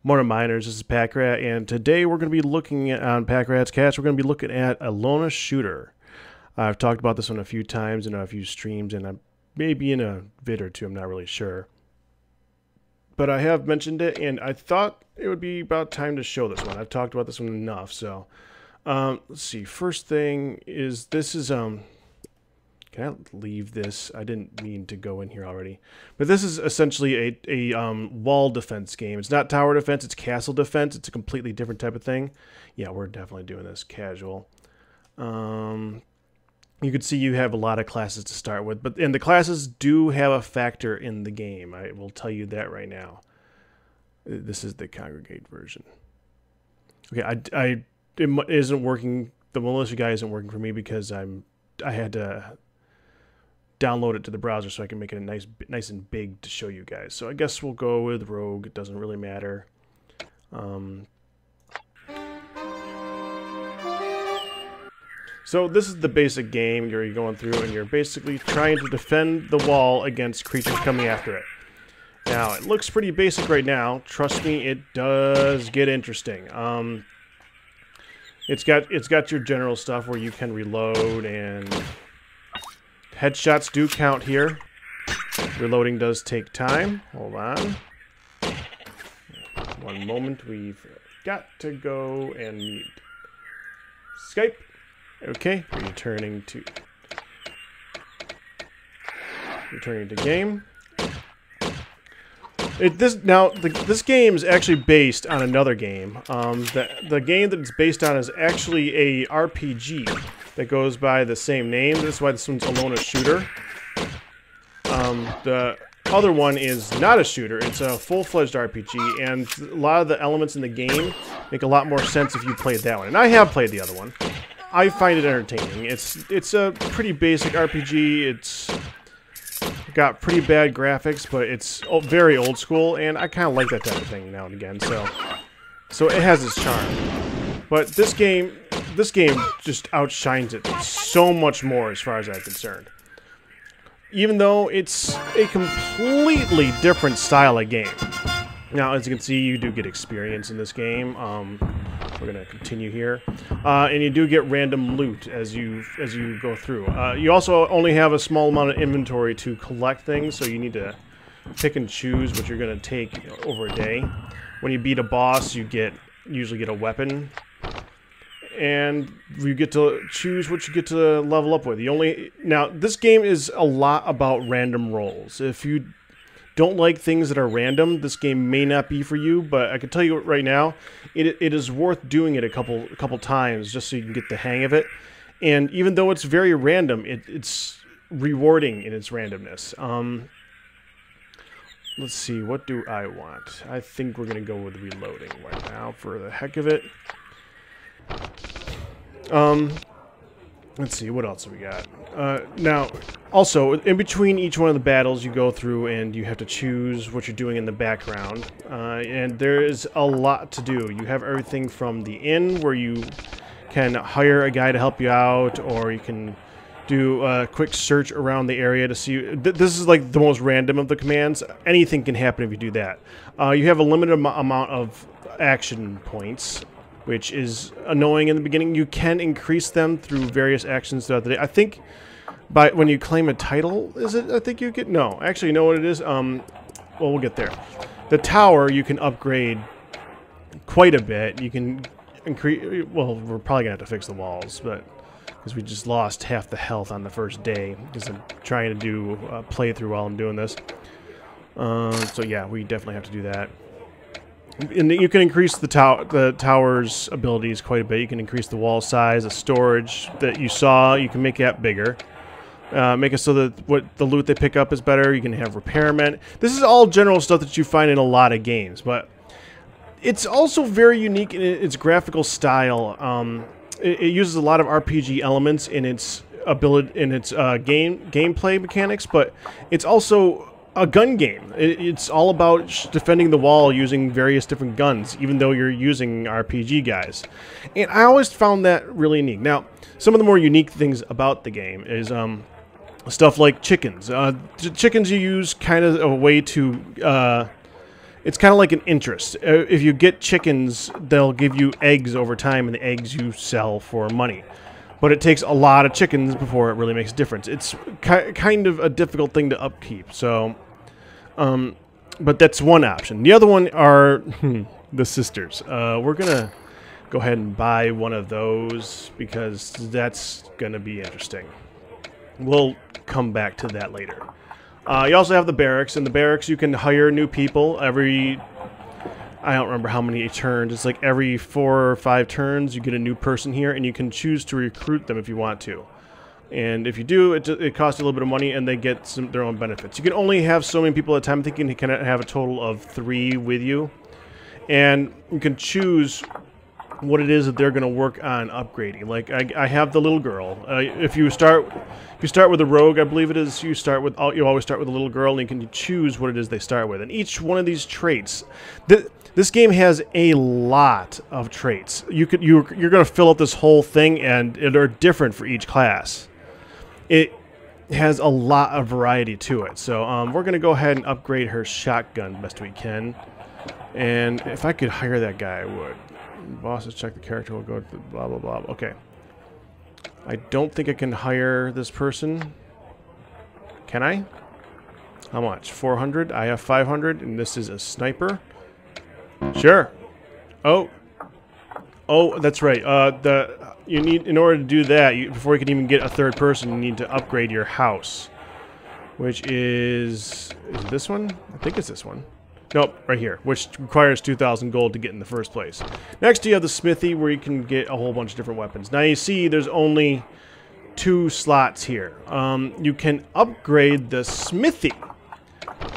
Morning Miners, this is Packrat, and today we're going to be looking at, on Packrat's Cast, we're going to be looking at Elona Shooter. I've talked about this one a few times in a few streams, and maybe in a vid or two, I'm not really sure. But I have mentioned it, and I thought it would be about time to show this one. I've talked about this one enough, so... let's see, first thing is, this is, can I leave this? I didn't mean to go in here already. But this is essentially a wall defense game. It's not tower defense, it's castle defense. It's a completely different type of thing. Yeah, we're definitely doing this casual. You can see you have a lot of classes to start with, and the classes do have a factor in the game. I will tell you that right now. This is the congregate version. Okay, it isn't working. The militia guy isn't working for me because I had to download it to the browser so I can make it nice and big to show you guys. So I guess we'll go with Rogue. It doesn't really matter. So this is the basic game you're going through, and you're basically trying to defend the wall against creatures coming after it. Now, it looks pretty basic right now. Trust me, it does get interesting. It's got your general stuff where you can reload, and headshots do count here. Reloading does take time. Hold on. One moment. We've got to go and mute Skype. Okay, returning to game. This game is actually based on another game. The game that it's based on is actually a RPG that goes by the same name. That's why this one's Elona Shooter. The other one is not a shooter. It's a full-fledged RPG, and a lot of the elements in the game make a lot more sense if you played that one. And I have played the other one. I find it entertaining. It's a pretty basic RPG. It's got pretty bad graphics, but it's very old school, and I kind of like that type of thing now and again. So it has its charm. But this game just outshines it so much more as far as I'm concerned. Even though it's a completely different style of game. Now, as you can see, you do get experience in this game. We're gonna continue here, and you do get random loot as you go through. You also only have a small amount of inventory to collect things, so you need to pick and choose what you're gonna take over a day. When you beat a boss, you usually get a weapon, and you get to choose what you get to level up with. Now this game is a lot about random rolls. If you don't like things that are random, this game may not be for you, but I can tell you right now, it is worth doing it a couple times just so you can get the hang of it. And even though it's very random, it's rewarding in its randomness. Let's see, what do I want? I think we're gonna go with reloading right now for the heck of it. Let's see, what else have we got? Now, also, in between each one of the battles, you go through and you have to choose what you're doing in the background. And there is a lot to do. You have everything from the inn, where you can hire a guy to help you out, or you can do a quick search around the area to see... This is like the most random of the commands. Anything can happen if you do that. You have a limited amount of action points, which is annoying in the beginning. You can increase them through various actions throughout the day. I think when you claim a title, is it? I think you get... No, actually, you know what it is? Well, we'll get there. The tower, you can upgrade quite a bit. You can increase... Well, we're probably going to have to fix the walls, but... Because we just lost half the health on the first day. Because I'm trying to do a playthrough while I'm doing this. So yeah, we definitely have to do that. And you can increase the tower's abilities quite a bit. You can increase the wall size, the storage that you saw. You can make that bigger. Make it so that the loot they pick up is better. You can have repairmen. This is all general stuff that you find in a lot of games, but it's also very unique in its graphical style. It uses a lot of RPG elements in its gameplay mechanics, but it's also a gun game. It's all about defending the wall using various different guns, even though you're using RPG guys. And I always found that really neat. Now, some of the more unique things about the game is stuff like chickens. Chickens you use kind of a way to it's kind of like an interest. If you get chickens, they'll give you eggs over time, and the eggs you sell for money. But it takes a lot of chickens before it really makes a difference. It's kind of a difficult thing to upkeep. So, but that's one option. The other one are the sisters. We're gonna go ahead and buy one of those because that's gonna be interesting. We'll come back to that later. You also have the barracks. In the barracks, you can hire new people every... I don't remember how many turns. It's like every 4 or 5 turns, you get a new person here, and you can choose to recruit them if you want to. And if you do, it costs a little bit of money, and they get their own benefits. You can only have so many people at a time. I think you can have a total of 3 with you. And you can choose what it is that they're going to work on upgrading. Like, I have the little girl. If you start with a rogue, I believe it is, you always start with a little girl, and you can choose what it is they start with. And each one of these traits... This game has a lot of traits. You're going to fill up this whole thing, and they're different for each class. It has a lot of variety to it. So we're going to go ahead and upgrade her shotgun best we can. And if I could hire that guy, I would. Bosses check the character. We'll go to blah, blah, blah. Okay. I don't think I can hire this person. Can I? How much? 400? I have 500, and this is a sniper. Sure. Oh, that's right. You need, in order to do that, before you can even get a third person, you need to upgrade your house, which is it this one? I think it's this one. Nope, right here, which requires 2,000 gold to get in the first place. Next, you have the smithy, where you can get a whole bunch of different weapons. Now you see, there's only 2 slots here. You can upgrade the smithy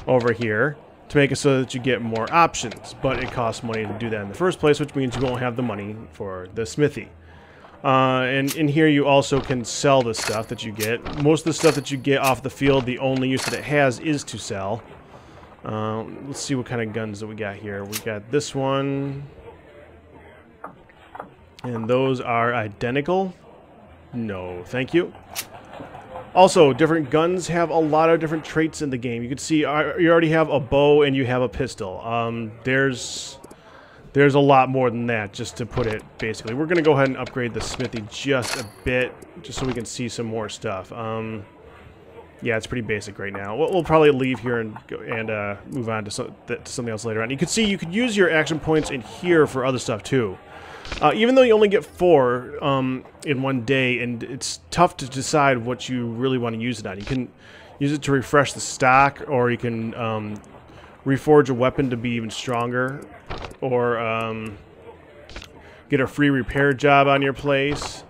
over here to make it so that you get more options, but it costs money to do that in the first place, which means you won't have the money for the smithy. And in here you also can sell the stuff that you get. Most of the stuff that you get off the field, the only use that it has is to sell. Let's see what kind of guns that we got here. We got this one, and those are identical. No, thank you. Also, different guns have a lot of different traits in the game. You can see you already have a bow and you have a pistol. There's a lot more than that, just to put it basically. We're going to go ahead and upgrade the smithy just a bit, just so we can see some more stuff. Yeah, it's pretty basic right now. We'll probably leave here and move on to something else later on. You can see you could use your action points in here for other stuff too. Even though you only get 4 in one day, and it's tough to decide what you really want to use it on. You can use it to refresh the stock, or you can reforge a weapon to be even stronger, or get a free repair job on your place.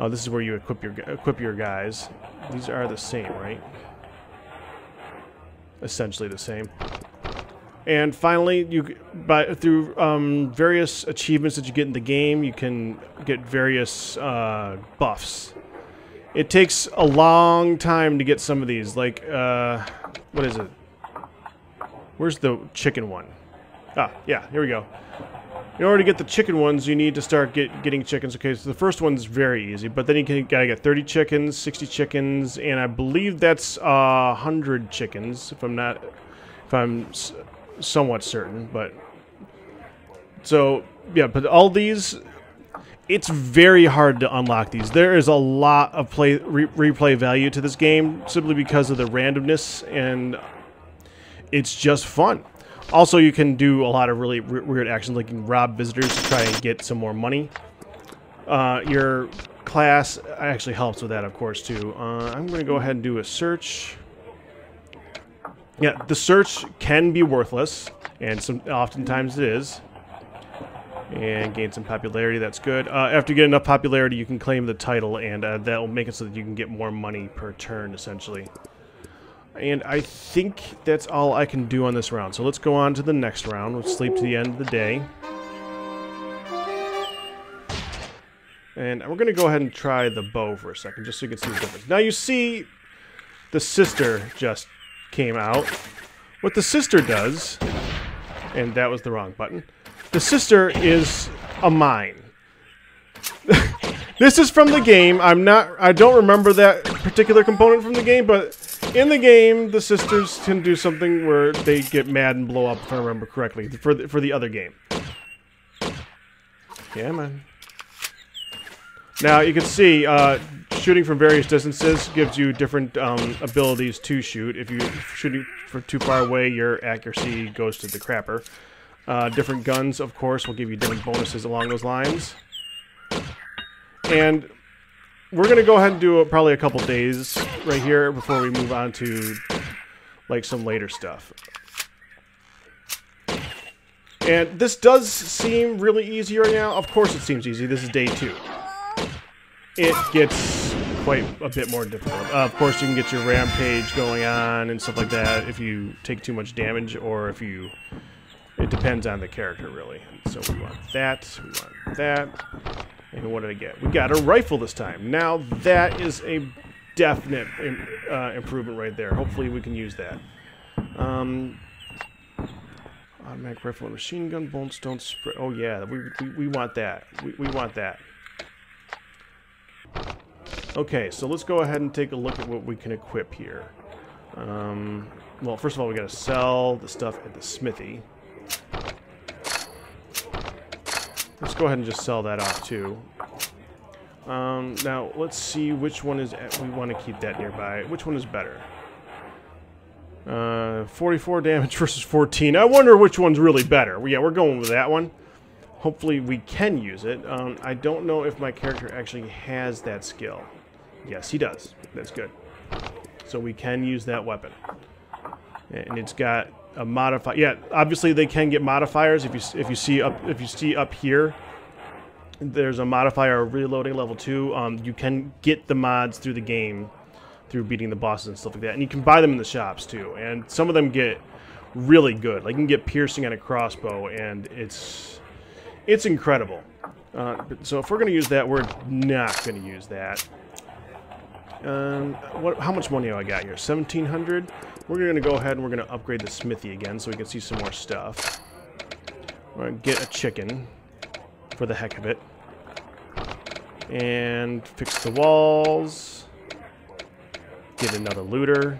Oh, this is where you equip your guys. These are the same, right? Essentially the same. And finally, through various achievements that you get in the game, you can get various buffs. It takes a long time to get some of these. Like, what is it? Where's the chicken one? Ah, yeah, here we go. In order to get the chicken ones, you need to start getting chickens. Okay, so the first one's very easy, but then you gotta get 30 chickens, 60 chickens, and I believe that's 100 chickens, if I'm somewhat certain. But so yeah, but all these, it's very hard to unlock these. There is a lot of replay value to this game simply because of the randomness, and it's just fun. Also, you can do a lot of really weird actions, like you can rob visitors to try and get some more money. Your class actually helps with that, of course, too. I'm going to go ahead and do a search. Yeah, the search can be worthless, and oftentimes it is. And gain some popularity, that's good. After you get enough popularity, you can claim the title, and that will make it so that you can get more money per turn, essentially. And I think that's all I can do on this round. So let's go on to the next round. We'll sleep to the end of the day. And we're going to go ahead and try the bow for a second, just so you can see the difference. Now you see the sister just came out. What the sister does, and that was the wrong button, the sister is a mine. This is from the game. I don't remember that particular component from the game, but In the game, the sisters can do something where they get mad and blow up, if I remember correctly, for the other game. Yeah, man. Now, you can see, shooting from various distances gives you different abilities to shoot. If you're shooting from too far away, your accuracy goes to the crapper. Different guns, of course, will give you different bonuses along those lines. And we're going to go ahead and do probably a couple days right here before we move on to, like, some later stuff. And this does seem really easy right now. Of course it seems easy. This is day 2. It gets quite a bit more difficult. Of course, you can get your rampage going on and stuff like that if you take too much damage, or if you... It depends on the character, really. So we want that, we want that. And what did I get? We got a rifle this time. Now that is a definite improvement right there. Hopefully we can use that. Automatic rifle and machine gun, bolts don't spread. Oh yeah, we want that. We want that. Okay, so let's go ahead and take a look at what we can equip here. Well, first of all, we got to sell the stuff at the smithy. Let's go ahead and just sell that off too. Now let's see which one is. We want to keep that nearby. Which one is better? 44 damage versus 14. I wonder which one's really better. Yeah, we're going with that one. Hopefully we can use it. I don't know if my character actually has that skill. Yes, he does. That's good. So we can use that weapon. And it's got a modifier. Yeah, obviously they can get modifiers. If you see up here, there's a modifier of reloading level 2. You can get the mods through the game through beating the bosses and stuff like that. And you can buy them in the shops too. And some of them get really good. Like you can get piercing on a crossbow, and it's incredible. So if we're going to use that, we're not going to use that. How much money do I got here? 1,700. We're going to go ahead and we're going to upgrade the smithy again so we can see some more stuff. We're going to get a chicken for the heck of it. And fix the walls. Get another looter.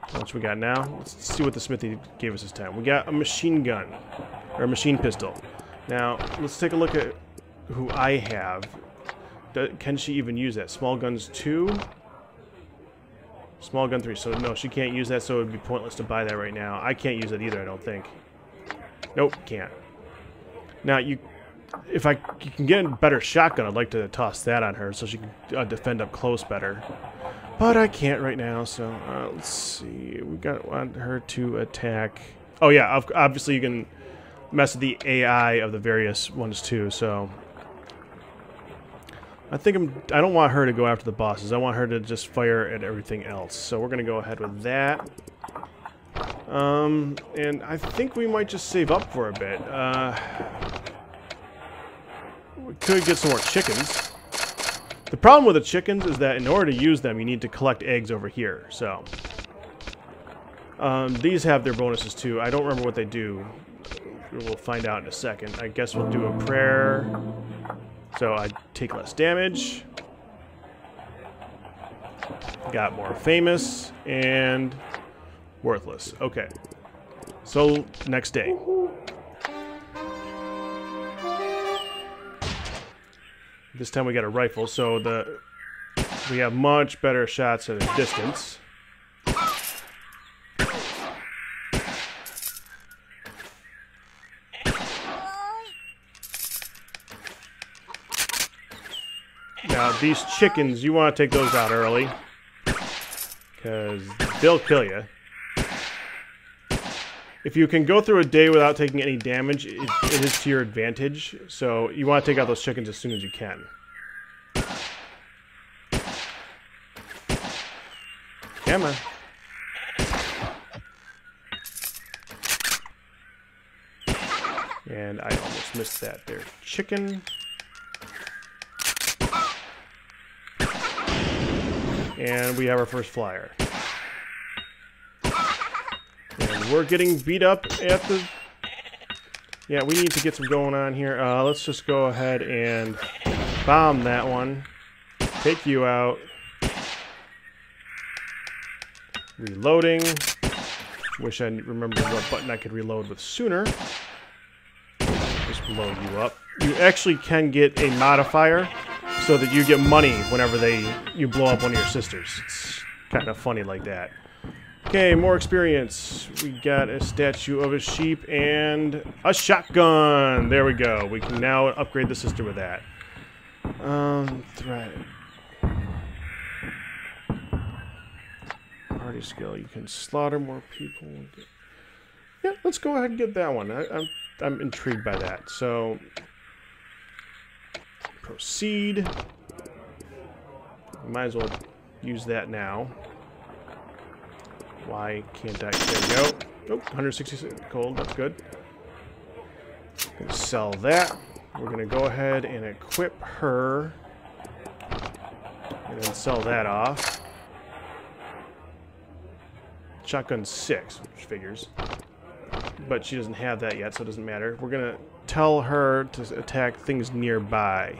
How much we got now? Let's see what the smithy gave us this time. We got a machine gun. Or a machine pistol. Now, let's take a look at who I have. Can she even use that? Small guns 2? Small gun 3. So, no, she can't use that, so it would be pointless to buy that right now. I can't use it either, I don't think. Nope, can't. Now, you can get a better shotgun, I'd like to toss that on her so she can defend up close better. But I can't right now, so let's see. We want her to attack. Oh, yeah, obviously you can mess with the AI of the various ones too, so I don't want her to go after the bosses. I want her to just fire at everything else. So we're gonna go ahead with that. And I think we might just save up for a bit. We could get some more chickens. The problem with the chickens is that in order to use them, you need to collect eggs over here. So these have their bonuses too. I don't remember what they do. We'll find out in a second. I guess we'll do a prayer. So I take less damage. Got more famous and worthless. Okay. So next day. This time we got a rifle, so we have much better shots at a distance. Now, these chickens, you want to take those out early, because they'll kill you. If you can go through a day without taking any damage, it is to your advantage. So you want to take out those chickens as soon as you can. Come on. And I almost missed that there. Chicken. And we have our first flyer. And we're getting beat up at the... Yeah, we need to get some going on here. Let's just go ahead and bomb that one. Take you out. Reloading. Wish I remembered what button I could reload with sooner. Just blow you up. You actually can get a modifier so that you get money whenever you blow up one of your sisters. It's kind of funny like that. Okay, more experience. We got a statue of a sheep and a shotgun. There we go. We can now upgrade the sister with that. Threat. Party skill. You can slaughter more people. Yeah, let's go ahead and get that one. I'm intrigued by that. So, proceed. Might as well use that now. Why can't I? There we go. Nope, 166 gold. That's good. Gonna sell that. We're gonna go ahead and equip her, and then sell that off. Shotgun 6, which figures. But she doesn't have that yet, so it doesn't matter. We're gonna tell her to attack things nearby.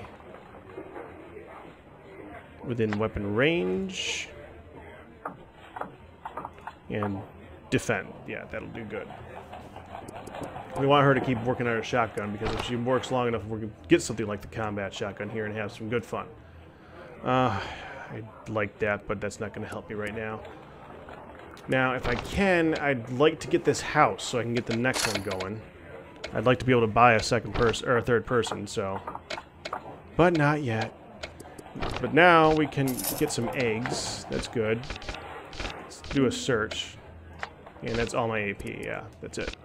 Within weapon range. And defend. Yeah, that'll do good. We want her to keep working on her shotgun, because if she works long enough, we can get something like the combat shotgun here and have some good fun. I'd like that, but that's not going to help me right now. Now, if I can, I'd like to get this house so I can get the next one going. I'd like to be able to buy a second person or a third person, so. But not yet. But now we can get some eggs. That's good. Let's do a search. And that's all my AP, yeah, that's it.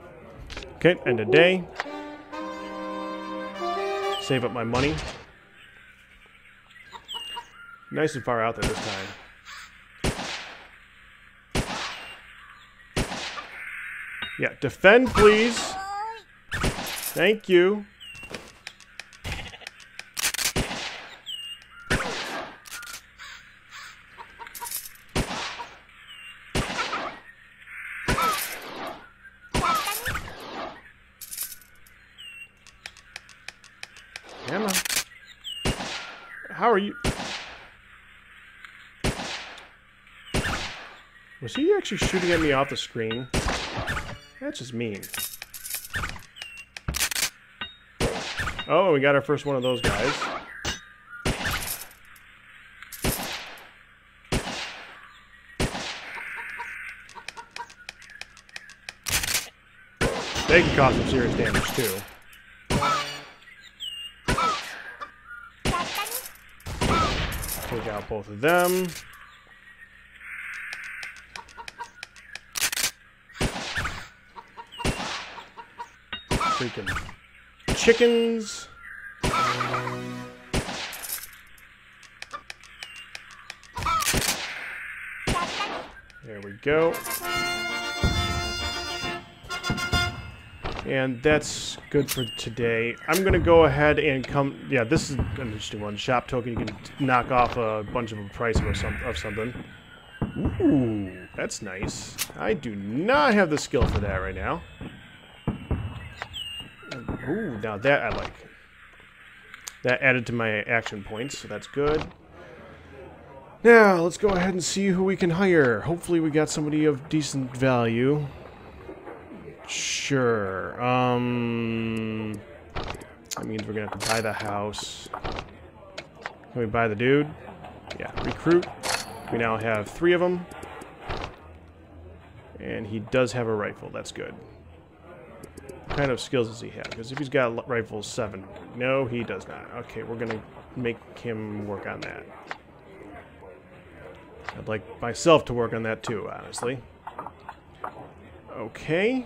Okay, end of day. Save up my money. Nice and far out there this time. Yeah, defend, please. Thank you. Emma, how are you? Was he actually shooting at me off the screen? That's just mean. Oh, we got our first one of those guys. They can cause some serious damage too. Take out both of them. Freaking chickens. There we go. And that's good for today. I'm going to go ahead and come... Yeah, this is an interesting one. Shop token, you can knock off a bunch of a price of something. Ooh, that's nice. I do not have the skill for that right now. Ooh, now that I like. That added to my action points, so that's good. Now, let's go ahead and see who we can hire. Hopefully we got somebody of decent value. Sure. That means we're gonna have to buy the house. Can we buy the dude? Yeah, recruit. We now have 3 of them. And he does have a rifle, that's good. What kind of skills does he have? Because if he's got rifles 7. No, he does not. Okay, we're gonna make him work on that. I'd like myself to work on that too, honestly. Okay.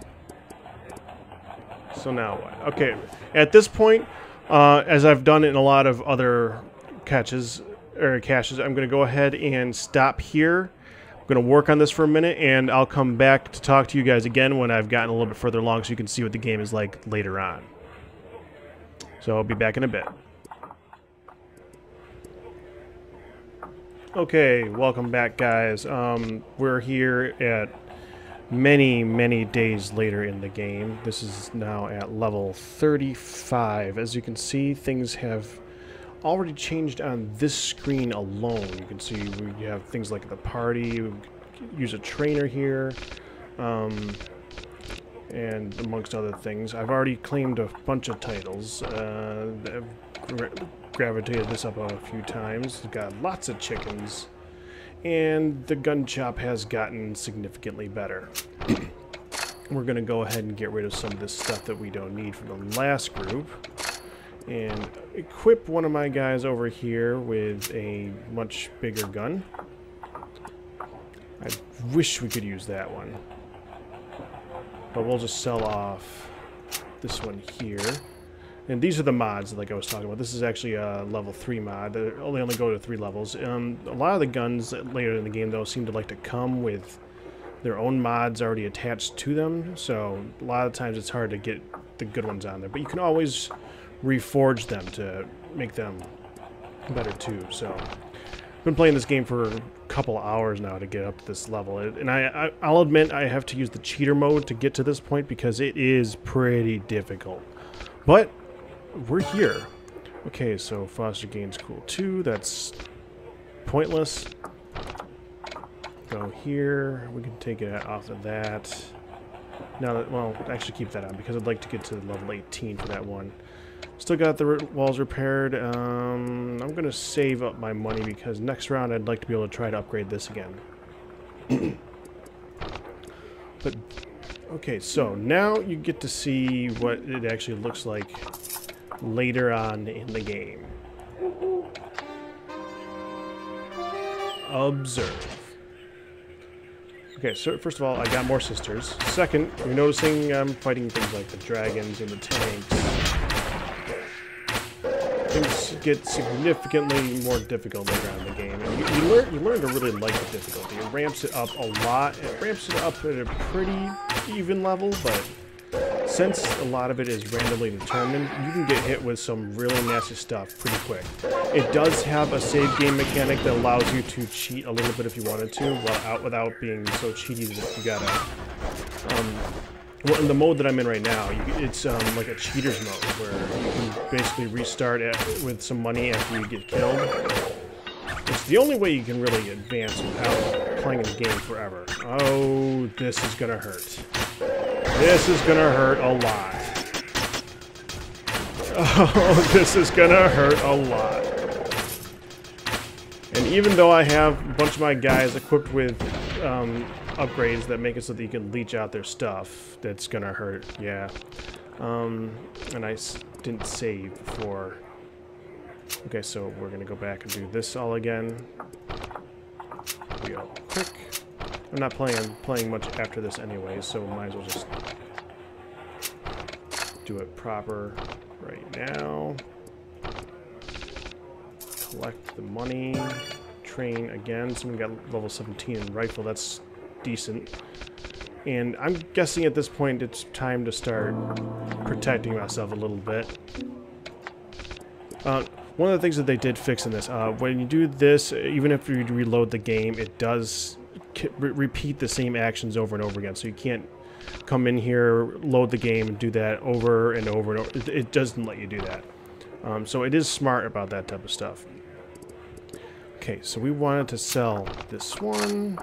So now what? Okay, at this point, as I've done in a lot of other caches, I'm going to go ahead and stop here. I'm going to work on this for a minute, and I'll come back to talk to you guys again when I've gotten a little bit further along so you can see what the game is like later on. So I'll be back in a bit. Okay, welcome back, guys. We're here at many days later in the game. This is now at level 35. As you can see, things have already changed on this screen alone. You can see we have things like the party, use a trainer here, and amongst other things. I've already claimed a bunch of titles. I've gravitated this up a few times. Got lots of chickens, and the gun shop has gotten significantly better. We're going to go ahead and get rid of some of this stuff that we don't need from the last group, and equip one of my guys over here with a much bigger gun. I wish we could use that one, but we'll just sell off this one here. And these are the mods like I was talking about. This is actually a level 3 mod. They only go to 3 levels. A lot of the guns later in the game, though, seem to like to come with their own mods already attached to them, so a lot of times it's hard to get the good ones on there. But you can always reforge them to make them better too. So I've been playing this game for a couple hours now to get up to this level, and I'll admit I have to use the cheater mode to get to this point because it is pretty difficult. But we're here. Okay, so foster gain's cool too. That's pointless. Go here. We can take it off of that. Now that, well, actually keep that on because I'd like to get to level 18 for that one. Still got the walls repaired. I'm going to save up my money because next round I'd like to be able to try to upgrade this again. But, okay, so now you get to see what it actually looks like later on in the game. Observe. Okay, so first of all, I got more sisters. Second, you're noticing I'm fighting things like the dragons and the tanks. Things get significantly more difficult later on in the game, and you learn to really like the difficulty. It ramps it up a lot. It ramps it up at a pretty even level, but since a lot of it is randomly determined, you can get hit with some really nasty stuff pretty quick. It does have a save game mechanic that allows you to cheat a little bit if you wanted to, without being so cheaty that you gotta... well, in the mode that I'm in right now, it's like a cheater's mode, where you can basically restart with some money after you get killed. It's the only way you can really advance without playing the game forever. Oh, this is gonna hurt. This is gonna hurt a lot. Oh, this is gonna hurt a lot. And even though I have a bunch of my guys equipped with upgrades that make it so that you can leech out their stuff, that's gonna hurt, yeah. And I didn't save before. Okay, so we're gonna go back and do this all again. Real quick. I'm not playing much after this anyway, so might as well just do it proper right now. Collect the money. Train again. Someone got level 17 in rifle. That's decent. And I'm guessing at this point it's time to start protecting myself a little bit. One of the things that they did fix in this, when you do this, even if you reload the game, it does repeat the same actions over and over again. So you can't come in here, load the game, and do that over and over and over. It doesn't let you do that. So it is smart about that type of stuff. Okay, so we wanted to sell this one,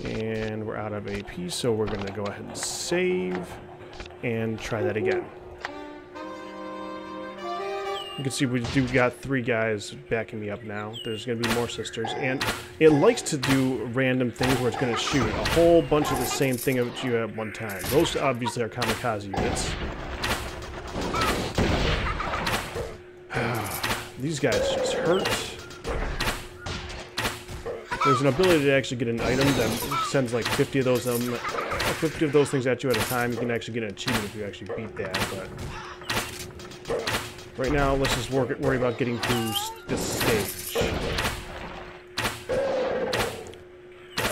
and we're out of AP, so we're going to go ahead and save and try that again. You can see we got 3 guys backing me up now. There's going to be more sisters, and it likes to do random things where it's going to shoot a whole bunch of the same thing at you at one time. Those obviously are kamikaze units. These guys just hurt. There's an ability to actually get an item that sends like 50 of those things at you at a time. You can actually get an achievement if you actually beat that, but right now let's just worry about getting through this stage.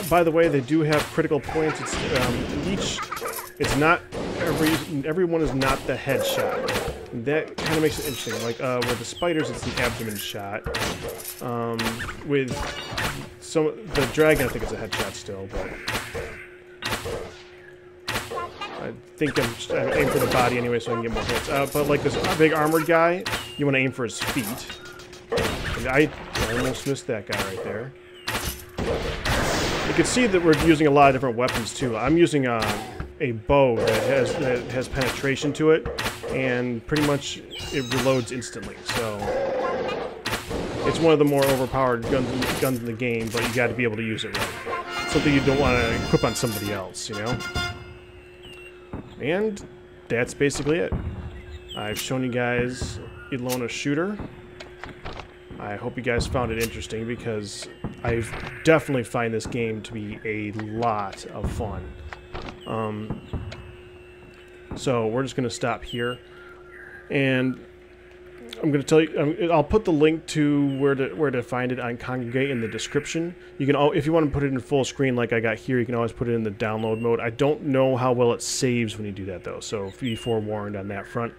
By the way, they do have critical points. It's not everyone is not the headshot. That kind of makes it interesting. Like with the spiders, it's an abdomen shot. With the dragon, I think it's a headshot still, but I think I'm aiming for the body anyway, so I can get more hits. But like this big armored guy, you want to aim for his feet. And I almost missed that guy right there. can see that we're using a lot of different weapons too. I'm using a bow that has penetration to it, and pretty much it reloads instantly. So it's one of the more overpowered guns in the game, but you got to be able to use it right. Something you don't want to equip on somebody else, you know. And that's basically it. I've shown you guys Elona Shooter. I hope you guys found it interesting, because I definitely find this game to be a lot of fun. So we're just going to stop here, and I'm going to tell you. I'll put the link to where to find it on Congregate in the description. You can, if you want to put it in full screen like I got here, you can always put it in the download mode. I don't know how well it saves when you do that though, so be forewarned on that front.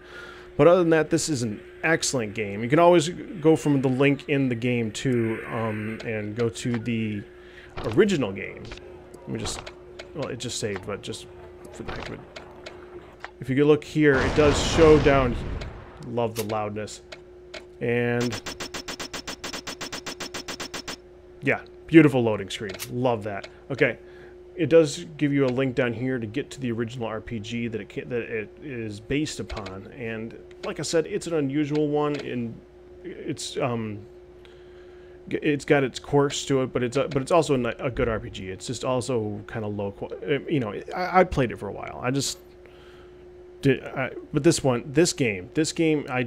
But other than that, this is an excellent game. You can always go from the link in the game too, and go to the original game. Let me just, well, it just saved, but just for the heck of it. If you could look here, it does show down. Love the loudness. And yeah, beautiful loading screen. Love that. Okay. It does give you a link down here to get to the original RPG that it is based upon, and like I said, it's an unusual one, and it's got its quirks to it, but it's also a good RPG. It's just also kind of low quality. You know, I played it for a while. I just did, but this game, I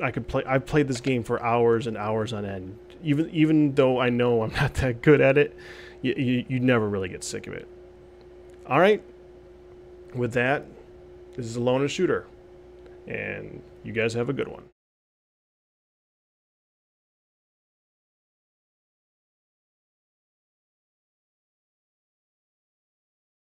could play. I played this game for hours and hours on end. Even though I know I'm not that good at it. You never really get sick of it. All right. With that, this is Elona Shooter, and you guys have a good one.